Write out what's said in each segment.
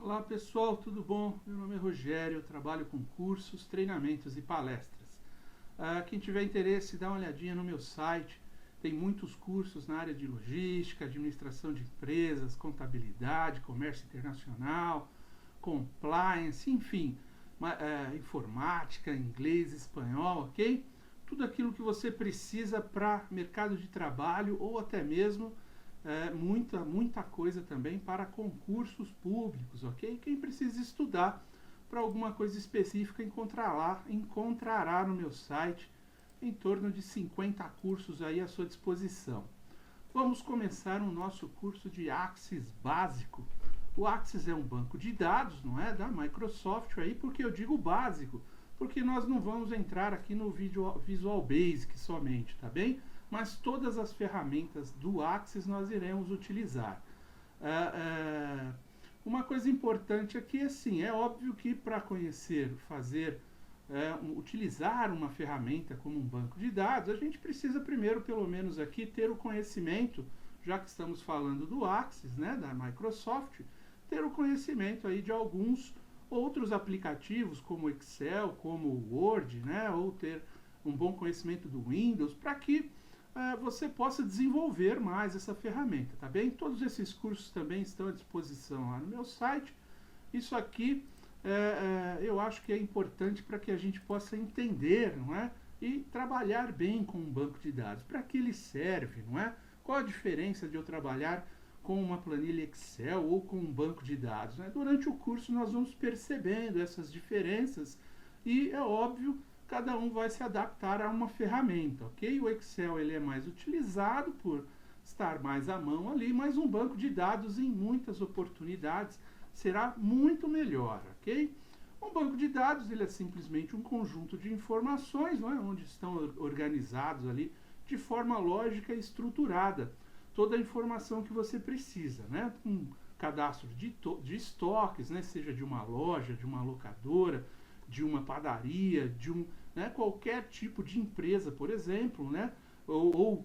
Olá pessoal, tudo bom? Meu nome é Rogério, eu trabalho com cursos, treinamentos e palestras. Quem tiver interesse, dá uma olhadinha no meu site. Tem muitos cursos na área de logística, administração de empresas, contabilidade, comércio internacional, compliance, enfim, informática, inglês, espanhol, ok? Tudo aquilo que você precisa para mercado de trabalho ou até mesmo muita coisa também para concursos públicos, ok? Quem precisa estudar para alguma coisa específica encontrará no meu site em torno de 50 cursos aí à sua disposição. Vamos começar o nosso curso de Axis básico. O Axis é um banco de dados, não é, da Microsoft aí, porque eu digo básico, porque nós não vamos entrar aqui no Visual Basic somente, tá bem? Mas todas as ferramentas do Axis nós iremos utilizar. Uma coisa importante aqui é assim, é óbvio que para conhecer, utilizar uma ferramenta como um banco de dados, a gente precisa primeiro, pelo menos aqui, ter o conhecimento, já que estamos falando do Axis, né, da Microsoft, ter o conhecimento aí de alguns outros aplicativos, como Excel, como Word, né, ou ter um bom conhecimento do Windows, para que você possa desenvolver mais essa ferramenta, tá bem? Todos esses cursos também estão à disposição lá no meu site. Isso aqui eu acho que é importante para que a gente possa entender, não é? E trabalhar bem com um banco de dados. Para que ele serve, não é? Qual a diferença de eu trabalhar com uma planilha Excel ou com um banco de dados, né? Durante o curso nós vamos percebendo essas diferenças e é óbvio, cada um vai se adaptar a uma ferramenta, ok? O Excel ele é mais utilizado por estar mais à mão ali, mas um banco de dados em muitas oportunidades será muito melhor, ok? Um banco de dados ele é simplesmente um conjunto de informações, não é? Onde estão organizados ali de forma lógica e estruturada toda a informação que você precisa, né? Um cadastro de estoques, né? Seja de uma loja, de uma locadora, de uma padaria, né, qualquer tipo de empresa, por exemplo, né, ou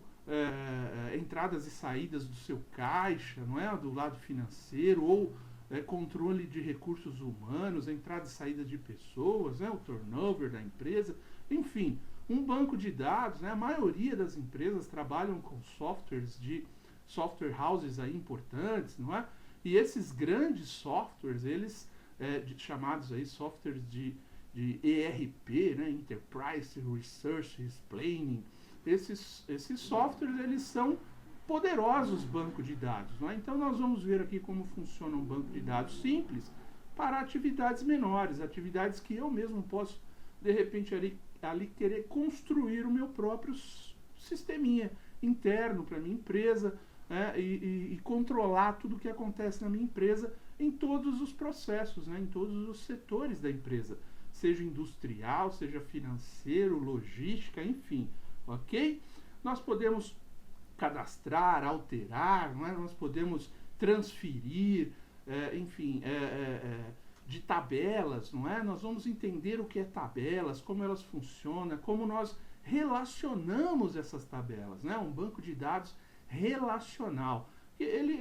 entradas e saídas do seu caixa, não é, do lado financeiro, ou controle de recursos humanos, entrada e saída de pessoas, né, o turnover da empresa, enfim, um banco de dados, né, a maioria das empresas trabalham com software houses aí importantes, não é? E esses grandes softwares, eles chamados aí softwares de ERP, né, Enterprise Resource Planning, esses softwares eles são poderosos bancos de dados, não é? Então nós vamos ver aqui como funciona um banco de dados simples para atividades menores, atividades que eu mesmo posso de repente ali querer construir o meu próprio sisteminha interno para minha empresa, e controlar tudo o que acontece na minha empresa em todos os processos, né, em todos os setores da empresa, seja industrial, seja financeiro, logística, enfim, ok? Nós podemos cadastrar, alterar, não é? Nós podemos transferir, enfim, de tabelas, não é? Nós vamos entender o que é tabelas, como elas funcionam, como nós relacionamos essas tabelas, né? Um banco de dados relacional. Ele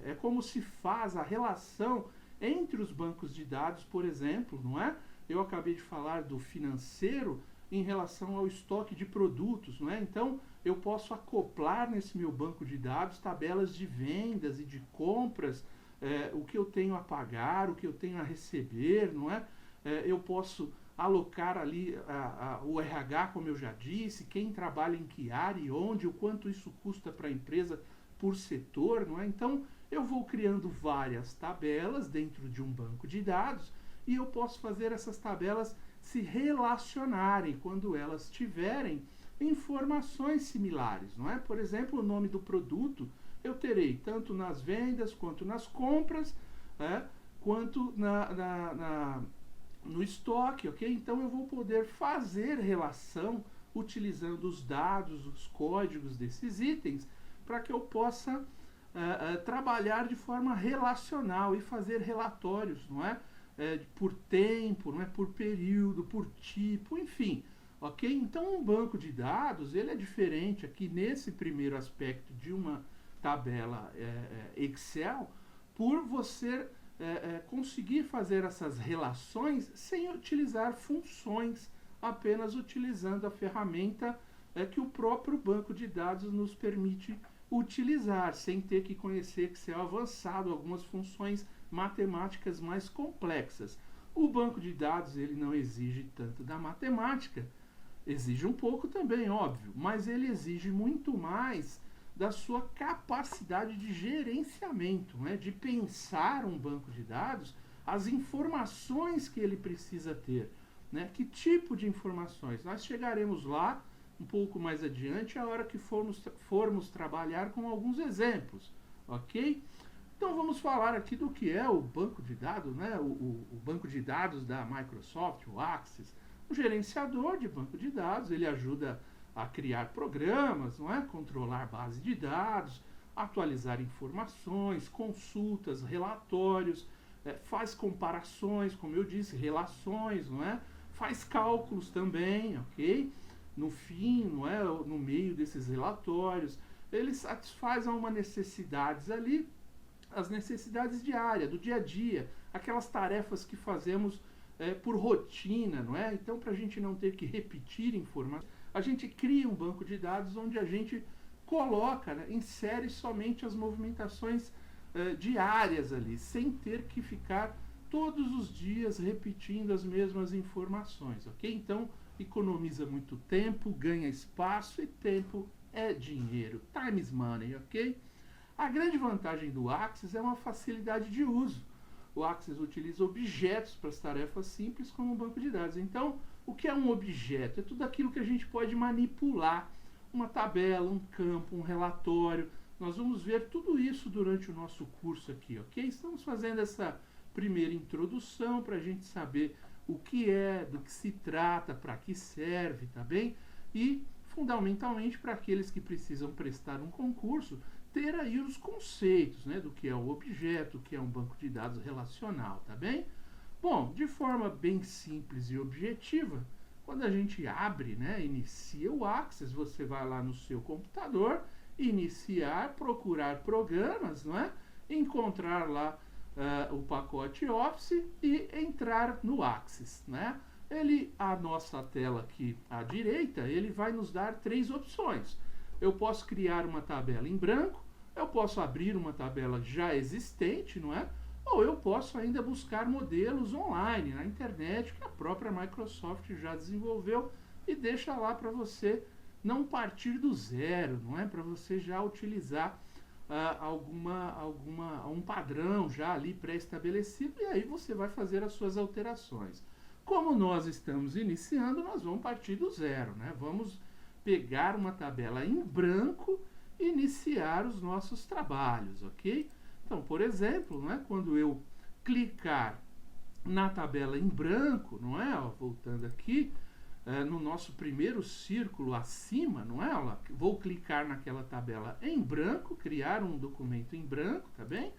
é como se faz a relação entre os bancos de dados, por exemplo, não é? Eu acabei de falar do financeiro em relação ao estoque de produtos, não é? Então, eu posso acoplar nesse meu banco de dados tabelas de vendas e de compras, o que eu tenho a pagar, o que eu tenho a receber, não é? Eu posso alocar ali o RH, como eu já disse, quem trabalha em que área e onde, o quanto isso custa para a empresa por setor, não é? Então, eu vou criando várias tabelas dentro de um banco de dados e eu posso fazer essas tabelas se relacionarem quando elas tiverem informações similares, não é? Por exemplo, o nome do produto eu terei tanto nas vendas quanto nas compras, quanto no estoque, ok? Então eu vou poder fazer relação utilizando os dados, os códigos desses itens, para que eu possa trabalhar de forma relacional e fazer relatórios, não é? Por tempo, não é? Por período, por tipo, enfim, ok? Então um banco de dados ele é diferente aqui nesse primeiro aspecto de uma tabela Excel, por você conseguir fazer essas relações sem utilizar funções, apenas utilizando a ferramenta que o próprio banco de dados nos permite utilizar, sem ter que conhecer Excel avançado, algumas funções matemáticas mais complexas. O banco de dados ele não exige tanto da matemática, exige um pouco também, óbvio, mas ele exige muito mais da sua capacidade de gerenciamento, né, de pensar um banco de dados, as informações que ele precisa ter, né, que tipo de informações. Nós chegaremos lá um pouco mais adiante, a hora que formos trabalhar com alguns exemplos, ok? Então vamos falar aqui do que é o banco de dados, né, o banco de dados da Microsoft, o Access. O gerenciador de banco de dados, ele ajuda a criar programas, não é? Controlar base de dados, atualizar informações, consultas, relatórios, faz comparações, como eu disse, relações, não é? Faz cálculos também, ok? No fim, não é? No meio desses relatórios, ele satisfaz uma necessidades ali, as necessidades diárias, do dia a dia, aquelas tarefas que fazemos por rotina, não é? Então, para a gente não ter que repetir informações, a gente cria um banco de dados onde a gente coloca, né, insere somente as movimentações diárias ali, sem ter que ficar todos os dias repetindo as mesmas informações, ok? Então, economiza muito tempo, ganha espaço e tempo é dinheiro. Time is money, ok? A grande vantagem do Access é uma facilidade de uso. O Access utiliza objetos para as tarefas simples como um banco de dados. Então, o que é um objeto? É tudo aquilo que a gente pode manipular. Uma tabela, um campo, um relatório. Nós vamos ver tudo isso durante o nosso curso aqui, ok? Estamos fazendo essa primeira introdução para a gente saber o que é, do que se trata, para que serve, tá bem? E, fundamentalmente, para aqueles que precisam prestar um concurso, ter aí os conceitos, né, do que é o objeto, o que é um banco de dados relacional, tá bem? Bom, de forma bem simples e objetiva, quando a gente abre, né, inicia o Access, você vai lá no seu computador, iniciar, procurar programas, não é? Encontrar lá o pacote Office e entrar no Access, né? A nossa tela aqui à direita, ele vai nos dar três opções. Eu posso criar uma tabela em branco, eu posso abrir uma tabela já existente, não é? Ou eu posso ainda buscar modelos online, na internet, que a própria Microsoft já desenvolveu e deixa lá para você não partir do zero, não é? Para você já utilizar um padrão já ali pré-estabelecido e aí você vai fazer as suas alterações. Como nós estamos iniciando, nós vamos partir do zero, né? Vamos pegar uma tabela em branco e iniciar os nossos trabalhos, ok? Então, por exemplo, não é? Quando eu clicar na tabela em branco, não é? Ó, voltando aqui, no nosso primeiro círculo acima, não é? Ó, vou clicar naquela tabela em branco, criar um documento em branco, tá bem?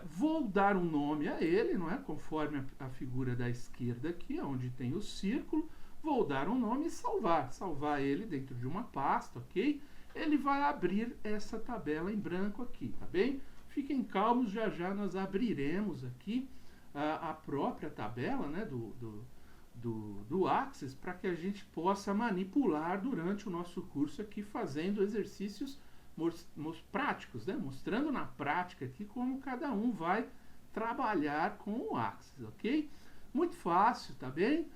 Vou dar um nome a ele, não é? Conforme a figura da esquerda aqui, onde tem o círculo, vou dar um nome e salvar ele dentro de uma pasta, ok? Ele vai abrir essa tabela em branco aqui, tá bem? Fiquem calmos, já já nós abriremos aqui a própria tabela, né, do Access para que a gente possa manipular durante o nosso curso aqui, fazendo exercícios práticos, né, mostrando na prática aqui como cada um vai trabalhar com o Access, ok? Muito fácil, tá bem?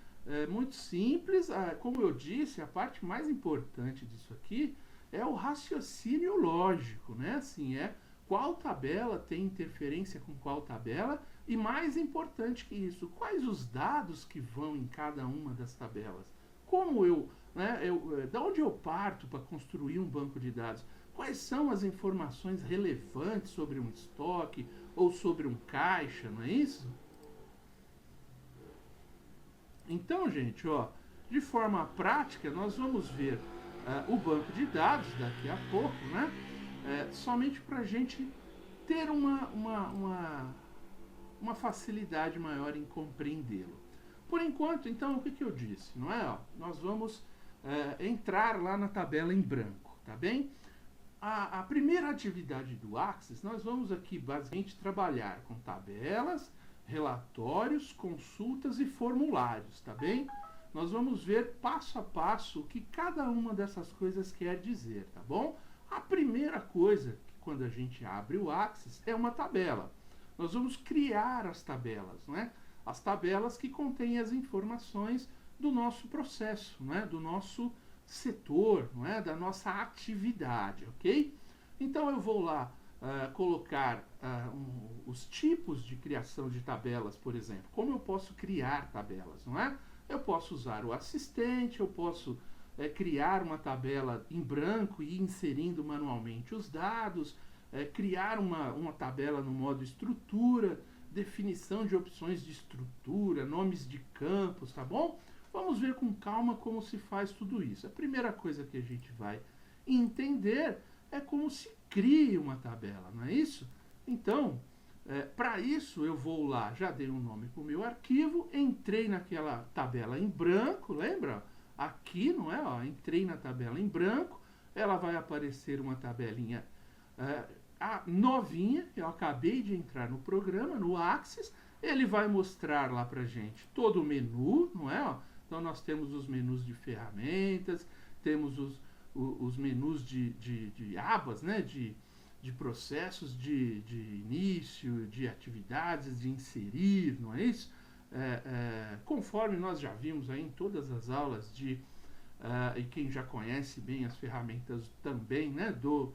Muito simples. Como eu disse, a parte mais importante disso aqui é o raciocínio lógico, né? Assim, qual tabela tem interferência com qual tabela e, mais importante que isso, quais os dados que vão em cada uma das tabelas. Como da onde eu parto para construir um banco de dados? Quais são as informações relevantes sobre um estoque ou sobre um caixa, não é isso? Então, gente, ó, de forma prática, nós vamos ver o banco de dados daqui a pouco, né? Somente para a gente ter uma facilidade maior em compreendê-lo. Por enquanto, então, o que eu disse? Não é? Ó, nós vamos entrar lá na tabela em branco, tá bem? a primeira atividade do Axis, nós vamos aqui basicamente trabalhar com tabelas, relatórios, consultas e formulários, tá bem? Nós vamos ver passo a passo o que cada uma dessas coisas quer dizer, tá bom? A primeira coisa, quando a gente abre o Axis, é uma tabela. Nós vamos criar as tabelas, né? As tabelas que contêm as informações do nosso processo, né? Do nosso setor, não é? Da nossa atividade, ok? Então eu vou lá colocar os tipos de criação de tabelas, por exemplo. Como eu posso criar tabelas, não é? Eu posso usar o assistente, eu posso criar uma tabela em branco e ir inserindo manualmente os dados, criar uma tabela no modo estrutura, definição de opções de estrutura, nomes de campos, tá bom? Vamos ver com calma como se faz tudo isso. A primeira coisa que a gente vai entender é como se cria uma tabela, não é isso? Então, para isso eu vou lá, já dei um nome para o meu arquivo, entrei naquela tabela em branco, lembra? Aqui, não é? Ó, entrei na tabela em branco, ela vai aparecer uma tabelinha novinha, eu acabei de entrar no programa, no Axis, ele vai mostrar lá para gente todo o menu, não é? Ó, então nós temos os menus de ferramentas, temos os menus de abas, né? De processos de início, de atividades, de inserir, não é isso? Conforme nós já vimos aí em todas as aulas e quem já conhece bem as ferramentas também, né, do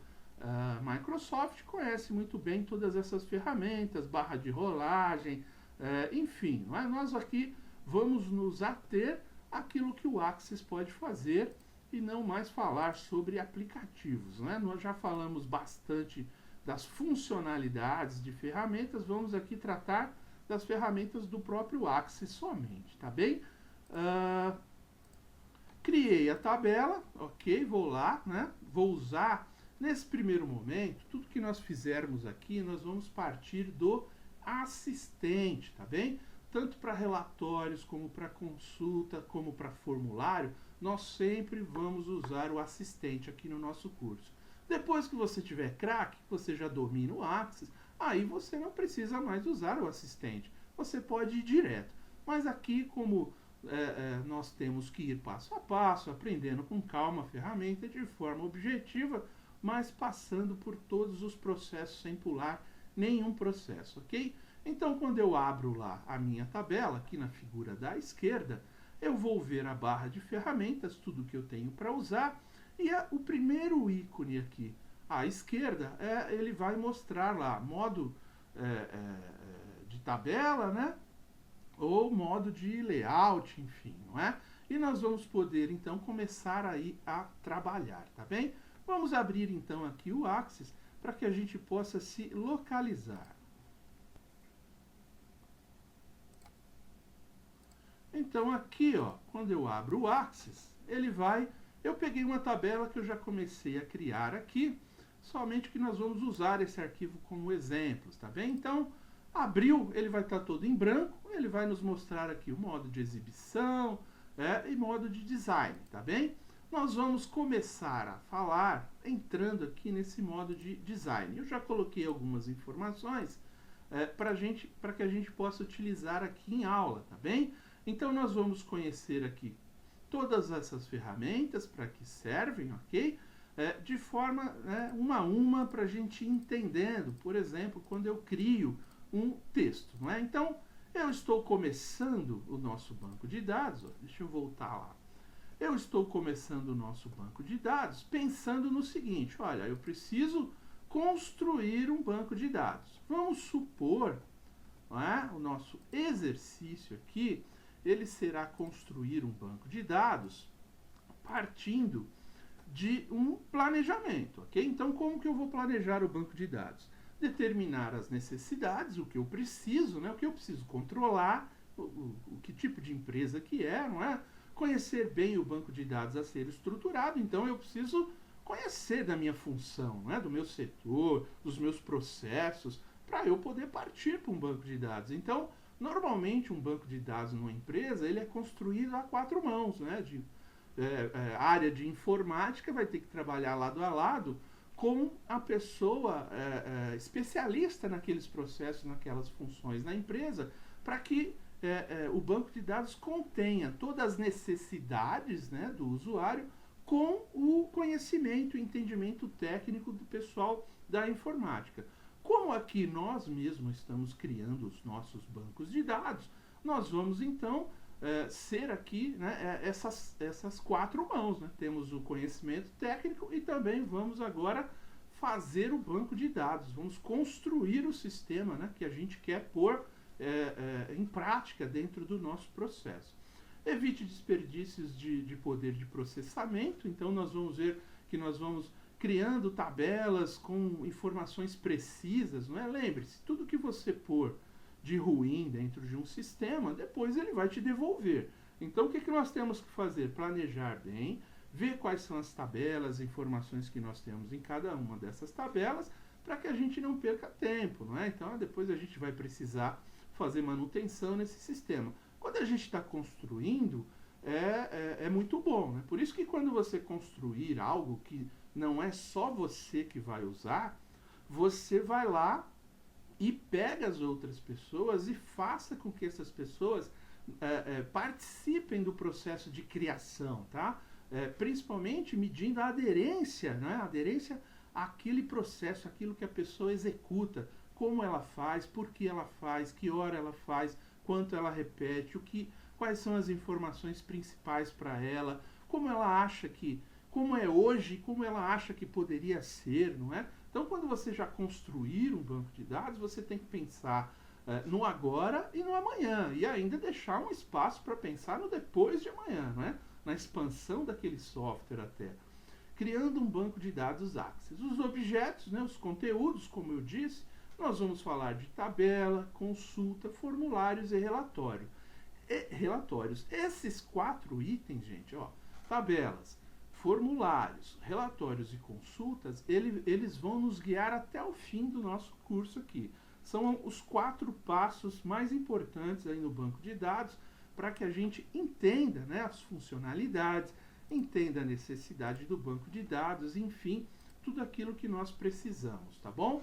Microsoft, conhece muito bem todas essas ferramentas, barra de rolagem, enfim, não é? Nós aqui vamos nos ater àquilo que o Axis pode fazer e não mais falar sobre aplicativos, né? Nós já falamos bastante das funcionalidades de ferramentas, vamos aqui tratar das ferramentas do próprio Axis somente, tá bem? Criei a tabela, ok, vou lá, né? Vou usar, nesse primeiro momento, tudo que nós fizermos aqui, nós vamos partir do assistente, tá bem? Tanto para relatórios, como para consulta, como para formulário, nós sempre vamos usar o assistente aqui no nosso curso. Depois que você tiver craque, você já domina o Axis, aí você não precisa mais usar o assistente. Você pode ir direto. Mas aqui, como nós temos que ir passo a passo, aprendendo com calma a ferramenta de forma objetiva, mas passando por todos os processos sem pular nenhum processo, ok? Então, quando eu abro lá a minha tabela, aqui na figura da esquerda, eu vou ver a barra de ferramentas, tudo que eu tenho para usar, e o primeiro ícone aqui à esquerda, ele vai mostrar lá modo de tabela, né? Ou modo de layout, enfim, não é? E nós vamos poder, então, começar aí a trabalhar, tá bem? Vamos abrir, então, aqui o Axis para que a gente possa se localizar. Então, aqui, ó, quando eu abro o Axis, ele vai... Eu peguei uma tabela que eu já comecei a criar aqui, somente que nós vamos usar esse arquivo como exemplos, tá bem? Então, abriu, ele vai estar todo em branco, ele vai nos mostrar aqui o modo de exibição e modo de design, tá bem? Nós vamos começar a falar entrando aqui nesse modo de design. Eu já coloquei algumas informações para que a gente possa utilizar aqui em aula, tá bem? Então, nós vamos conhecer aqui todas essas ferramentas, para que servem, ok? De forma uma a uma, para a gente ir entendendo, por exemplo, quando eu crio um texto, não é? Então, eu estou começando o nosso banco de dados, ó, deixa eu voltar lá. Eu estou começando o nosso banco de dados pensando no seguinte, olha, eu preciso construir um banco de dados. Vamos supor, não é? O nosso exercício aqui, ele será construir um banco de dados partindo de um planejamento, ok? Então, como que eu vou planejar o banco de dados? Determinar as necessidades, o que eu preciso, né? O que eu preciso controlar, que tipo de empresa que é, não é? Conhecer bem o banco de dados a ser estruturado, então eu preciso conhecer da minha função, né? Do meu setor, dos meus processos, para eu poder partir para um banco de dados. Então, normalmente, um banco de dados numa empresa, ele é construído a 4 mãos, né? A área de informática vai ter que trabalhar lado a lado com a pessoa especialista naqueles processos, naquelas funções na empresa, para que o banco de dados contenha todas as necessidades, né, do usuário com o conhecimento e entendimento técnico do pessoal da informática. Como aqui nós mesmos estamos criando os nossos bancos de dados, nós vamos então ser aqui, né, essas quatro mãos. Né? Temos o conhecimento técnico e também vamos agora fazer o banco de dados. Vamos construir o sistema, né, que a gente quer pôr em prática dentro do nosso processo. Evite desperdícios de poder de processamento. Então nós vamos ver que nós vamos criando tabelas com informações precisas. Não é? Lembre-se, tudo que você pôr de ruim dentro de um sistema, depois ele vai te devolver. Então o que nós temos que fazer? Planejar bem, ver quais são as tabelas, informações que nós temos em cada uma dessas tabelas, para que a gente não perca tempo. Não é? Então depois a gente vai precisar fazer manutenção nesse sistema. Quando a gente está construindo, é muito bom. Né? Por isso que quando você construir algo que não é só você que vai usar, você vai lá e pega as outras pessoas e faça com que essas pessoas participem do processo de criação, tá? Principalmente medindo a aderência, né? A aderência àquele processo, aquilo que a pessoa executa, como ela faz, por que ela faz, que hora ela faz, quanto ela repete, quais são as informações principais para ela, como ela acha que, como é hoje, como ela acha que poderia ser, não é? Então, quando você já construir um banco de dados, você tem que pensar no agora e no amanhã, e ainda deixar um espaço para pensar no depois de amanhã, não é? Na expansão daquele software até. Criando um banco de dados Axis. Os objetos, né, os conteúdos, como eu disse, nós vamos falar de tabela, consulta, formulários e relatórios. Esses 4 itens, gente, ó, tabelas, formulários, relatórios e consultas, eles vão nos guiar até o fim do nosso curso aqui. São os 4 passos mais importantes aí no banco de dados para que a gente entenda, né, as funcionalidades, entenda a necessidade do banco de dados, enfim, tudo aquilo que nós precisamos, tá bom?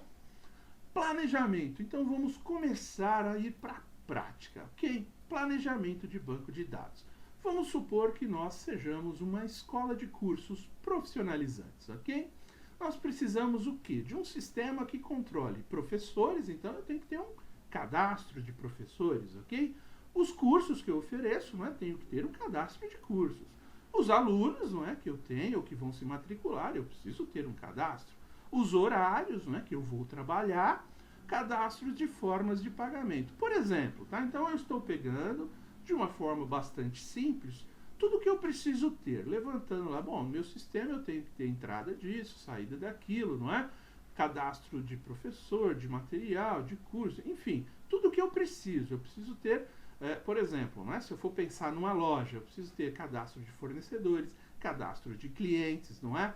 Planejamento. Então vamos começar a ir para a prática, ok? Planejamento de banco de dados. Vamos supor que nós sejamos uma escola de cursos profissionalizantes, ok? Nós precisamos o quê? De um sistema que controle professores, então eu tenho que ter um cadastro de professores, ok? Os cursos que eu ofereço, não é? Tenho que ter um cadastro de cursos. Os alunos, não é, que eu tenho, ou que vão se matricular, eu preciso ter um cadastro. Os horários, não é, que eu vou trabalhar, cadastros de formas de pagamento. Por exemplo, tá? Então eu estou pegando de uma forma bastante simples, tudo que eu preciso ter, levantando lá, bom, no meu sistema eu tenho que ter entrada disso, saída daquilo, não é? Cadastro de professor, de material, de curso, enfim, tudo que eu preciso ter, por exemplo, não é? Se eu for pensar numa loja, eu preciso ter cadastro de fornecedores, cadastro de clientes, não é?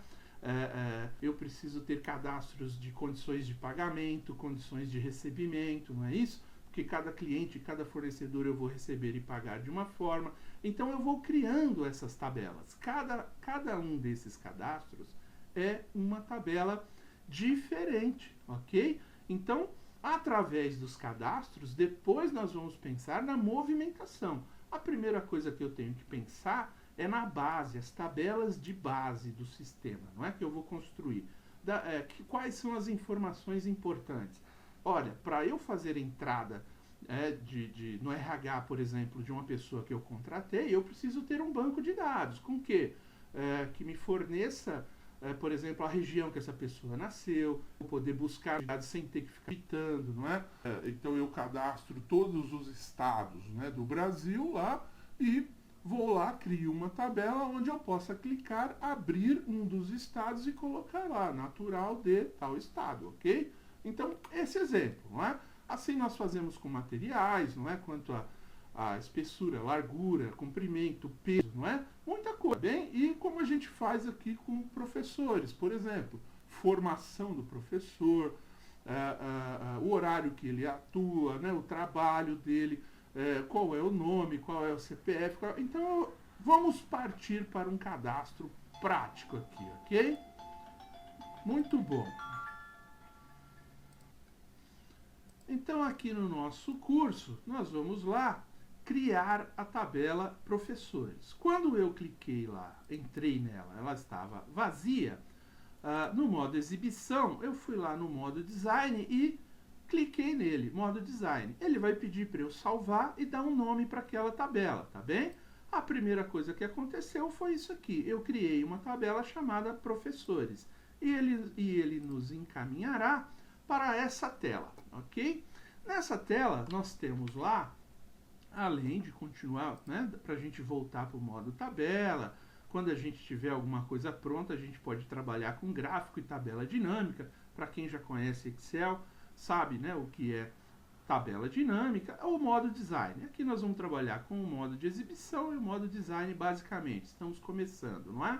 Eu preciso ter cadastros de condições de pagamento, condições de recebimento, não é isso? Porque cada cliente, cada fornecedor eu vou receber e pagar de uma forma. Então eu vou criando essas tabelas. Cada um desses cadastros é uma tabela diferente, ok? Então, através dos cadastros, depois nós vamos pensar na movimentação. A primeira coisa que eu tenho que pensar é na base, as tabelas de base do sistema, não é que eu vou construir. Quais são as informações importantes? Olha, para eu fazer entrada no RH, por exemplo, de uma pessoa que eu contratei, eu preciso ter um banco de dados. Com que? Que me forneça, por exemplo, a região que essa pessoa nasceu, eu poder buscar dados sem ter que ficar digitando, não é? Então eu cadastro todos os estados, né, do Brasil lá e vou lá, crio uma tabela onde eu possa clicar, abrir um dos estados e colocar lá, natural de tal estado, ok? Então, esse exemplo, não é? Assim nós fazemos com materiais, não é? Quanto a espessura, largura, comprimento, peso, não é? Muita coisa, bem? E como a gente faz aqui com professores, por exemplo, formação do professor, o horário que ele atua, né? O trabalho dele, qual é o nome, qual é o CPF. Então, vamos partir para um cadastro prático aqui, ok? Muito bom. Então, aqui no nosso curso, nós vamos lá criar a tabela professores. Quando eu cliquei lá, entrei nela, ela estava vazia, no modo exibição, eu fui lá no modo design e cliquei nele, modo design. Ele vai pedir para eu salvar e dar um nome para aquela tabela, tá bem? A primeira coisa que aconteceu foi isso aqui. Eu criei uma tabela chamada professores e ele nos encaminhará para essa tela, ok? Nessa tela, nós temos lá, além de continuar, né, para a gente voltar para o modo tabela, quando a gente tiver alguma coisa pronta, a gente pode trabalhar com gráfico e tabela dinâmica. Para quem já conhece Excel, sabe, né, o que é tabela dinâmica, ou modo design. Aqui nós vamos trabalhar com o modo de exibição e o modo design basicamente. Estamos começando, não é?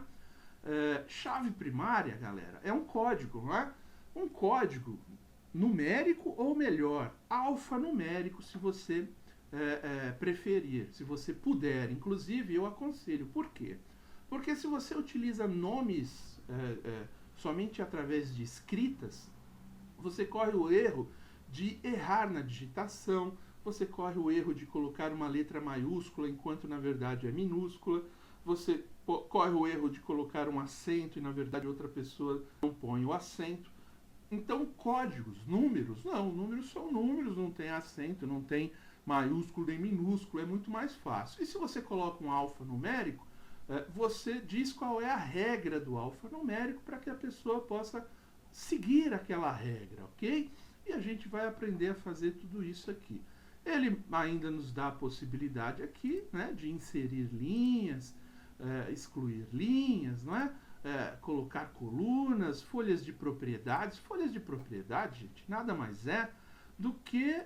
Chave primária, galera, é um código, não é? Um código numérico ou melhor, alfanumérico, se você preferir, se você puder. Inclusive, eu aconselho. Por quê? Porque se você utiliza nomes somente através de escritas, você corre o erro de errar na digitação, você corre o erro de colocar uma letra maiúscula enquanto na verdade é minúscula, você corre o erro de colocar um acento e na verdade outra pessoa não põe o acento. Então, códigos, números são números, não tem acento, não tem maiúsculo nem minúsculo, é muito mais fácil. E se você coloca um alfanumérico, você diz qual é a regra do alfanumérico para que a pessoa possa seguir aquela regra, ok? E a gente vai aprender a fazer tudo isso aqui. Ele ainda nos dá a possibilidade aqui, né, de inserir linhas, excluir linhas, não é? Colocar colunas, folhas de propriedades. Folhas de propriedade, gente, nada mais é do que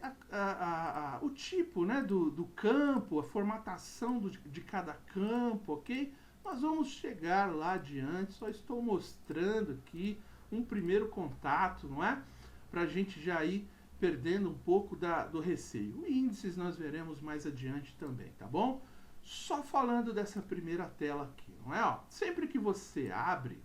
o tipo, né, do campo, a formatação de cada campo, ok? Nós vamos chegar lá adiante, só estou mostrando aqui um primeiro contato, não é? Para a gente já ir perdendo um pouco do receio. Índices nós veremos mais adiante também, tá bom? Só falando dessa primeira tela aqui, não é? Ó, sempre que você abre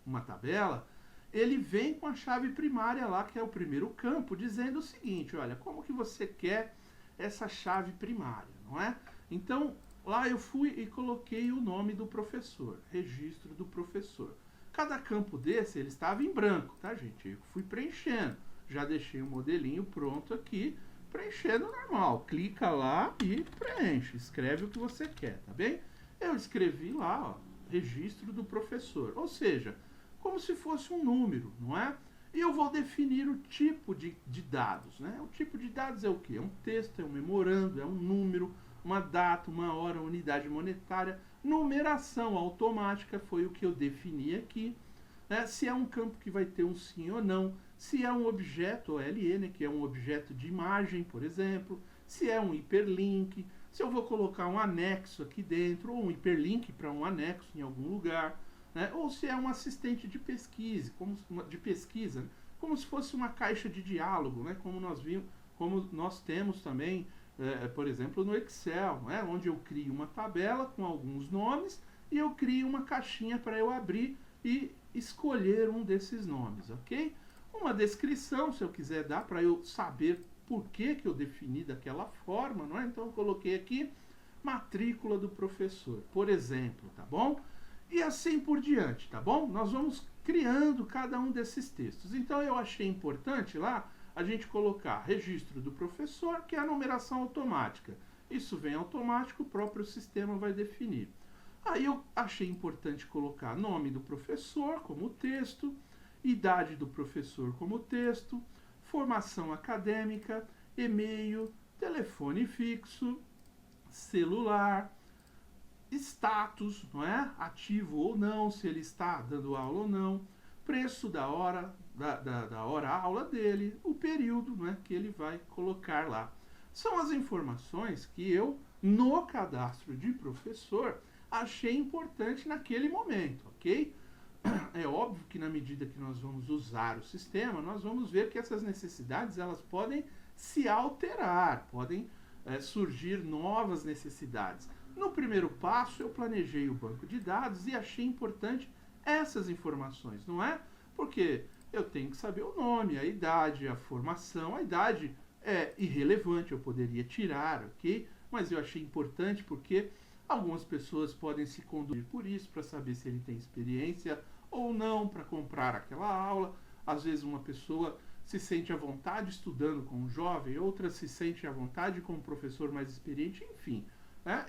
uma tabela, ele vem com a chave primária lá, que é o primeiro campo, dizendo o seguinte, olha, como que você quer essa chave primária, não é? Então, lá eu fui e coloquei o nome do professor, registro do professor. Cada campo desse, ele estava em branco, tá, gente? Eu fui preenchendo, já deixei o modelinho pronto aqui, preenchendo normal. Clica lá e preenche, escreve o que você quer, tá bem? Eu escrevi lá, ó, registro do professor, ou seja, como se fosse um número, não é? E eu vou definir o tipo de dados, né? O tipo de dados é o quê? É um texto, é um memorando, é um número, uma data, uma hora, unidade monetária, numeração automática foi o que eu defini aqui, né? Se é um campo que vai ter um sim ou não, se é um objeto OLE, né, que é um objeto de imagem, por exemplo, se é um hiperlink, se eu vou colocar um anexo aqui dentro, ou um hiperlink para um anexo em algum lugar, né, ou se é um assistente de pesquisa, como se fosse uma caixa de diálogo, né, como nós temos também, por exemplo, no Excel, né, onde eu crio uma tabela com alguns nomes e eu crio uma caixinha para eu abrir e escolher um desses nomes, ok? Uma descrição, se eu quiser dar, para eu saber por que eu defini daquela forma, não é? Então eu coloquei aqui matrícula do professor, por exemplo, tá bom? E assim por diante, tá bom? Nós vamos criando cada um desses textos. Então eu achei importante lá a gente colocar registro do professor, que é a numeração automática. Isso vem automático, o próprio sistema vai definir. Aí eu achei importante colocar nome do professor como texto, idade do professor como texto, formação acadêmica, e-mail, telefone fixo, celular, status, não é? Ativo ou não, se ele está dando aula ou não, preço da hora, da hora aula dele, o período, não é, que ele vai colocar lá. São as informações que eu, no cadastro de professor, achei importante naquele momento, ok? É óbvio que na medida que nós vamos usar o sistema, nós vamos ver que essas necessidades elas podem se alterar, podem surgir novas necessidades. No primeiro passo, eu planejei o banco de dados e achei importante essas informações, não é? Porque eu tenho que saber o nome, a idade, a formação. A idade é irrelevante, eu poderia tirar, ok? Mas eu achei importante porque algumas pessoas podem se conduzir por isso, para saber se ele tem experiência ou não para comprar aquela aula. Às vezes uma pessoa se sente à vontade estudando com um jovem, outra se sente à vontade com um professor mais experiente, enfim.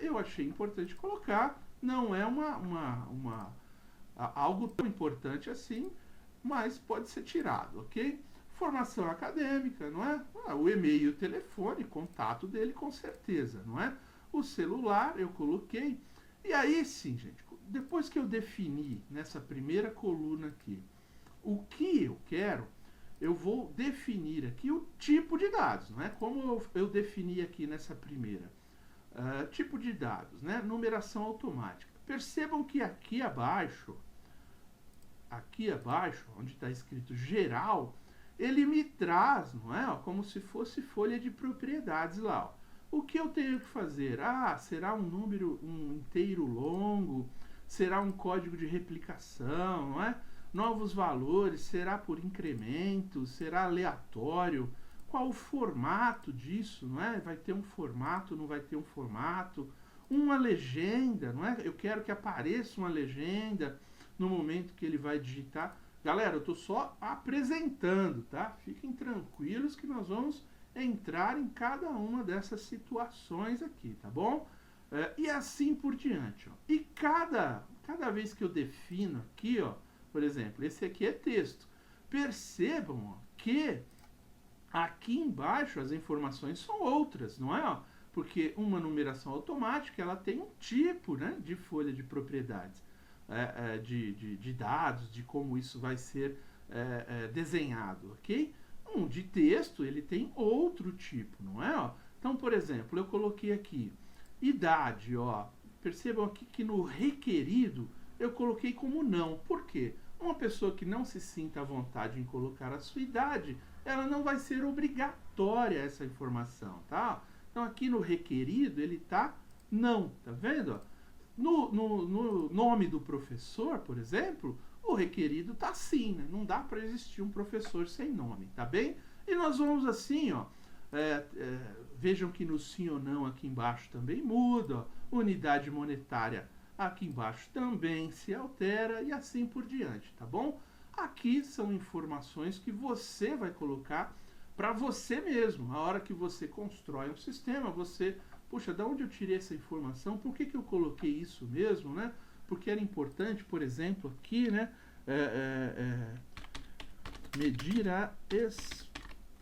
Eu achei importante colocar, não é algo tão importante assim, mas pode ser tirado, ok? Formação acadêmica, não é? O e-mail e o telefone, contato dele com certeza, não é? O celular eu coloquei. E aí sim, gente, depois que eu defini nessa primeira coluna aqui o que eu quero, eu vou definir aqui o tipo de dados, não é? Como eu defini aqui nessa primeira. Tipo de dados, né? Numeração automática. Percebam que aqui abaixo, onde está escrito geral, ele me traz, não é? Como se fosse folha de propriedades lá. Ó. O que eu tenho que fazer? Será um número inteiro longo? Será um código de replicação, não é? Novos valores, será por incremento? Será aleatório? Qual o formato disso, não é? Vai ter um formato, não vai ter um formato? Uma legenda, não é? Eu quero que apareça uma legenda no momento que ele vai digitar. Galera, eu estou só apresentando, tá? Fiquem tranquilos que nós vamos entrar em cada uma dessas situações aqui, tá bom? E assim por diante. Ó. E cada vez que eu defino aqui, ó, por exemplo, esse aqui é texto. Percebam ó, que aqui embaixo as informações são outras, não é? Ó? Porque uma numeração automática ela tem um tipo, né, de folha de propriedades. De dados, de como isso vai ser desenhado, ok? De texto, ele tem outro tipo, não é? Ó? Então, por exemplo, eu coloquei aqui idade, ó. Percebam aqui que no requerido eu coloquei como não. Por quê? Uma pessoa que não se sinta à vontade em colocar a sua idade, ela não vai ser obrigatória essa informação, tá? Então, aqui no requerido, ele tá não, tá vendo? Ó? No nome do professor, por exemplo, o requerido está sim, né? Não dá para existir um professor sem nome, tá bem? E nós vamos assim, ó, vejam que no sim ou não aqui embaixo também muda, ó, unidade monetária aqui embaixo também se altera e assim por diante, tá bom? Aqui são informações que você vai colocar para você mesmo. A hora que você constrói um sistema, você... Puxa, de onde eu tirei essa informação? Por que eu coloquei isso mesmo, né? Porque era importante, por exemplo, aqui, né? Medir a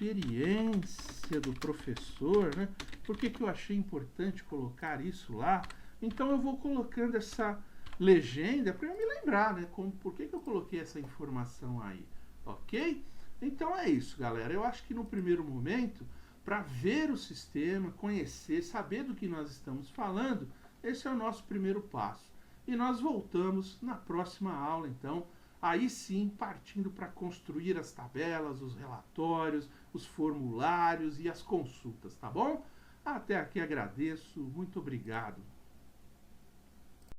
experiência do professor, né? Por que eu achei importante colocar isso lá? Então eu vou colocando essa legenda para eu me lembrar, né? Por que eu coloquei essa informação aí, ok? Então é isso, galera. Eu acho que no primeiro momento... Para ver o sistema, conhecer, saber do que nós estamos falando, esse é o nosso primeiro passo. E nós voltamos na próxima aula, então, aí sim, partindo para construir as tabelas, os relatórios, os formulários e as consultas, tá bom? Até aqui agradeço, muito obrigado.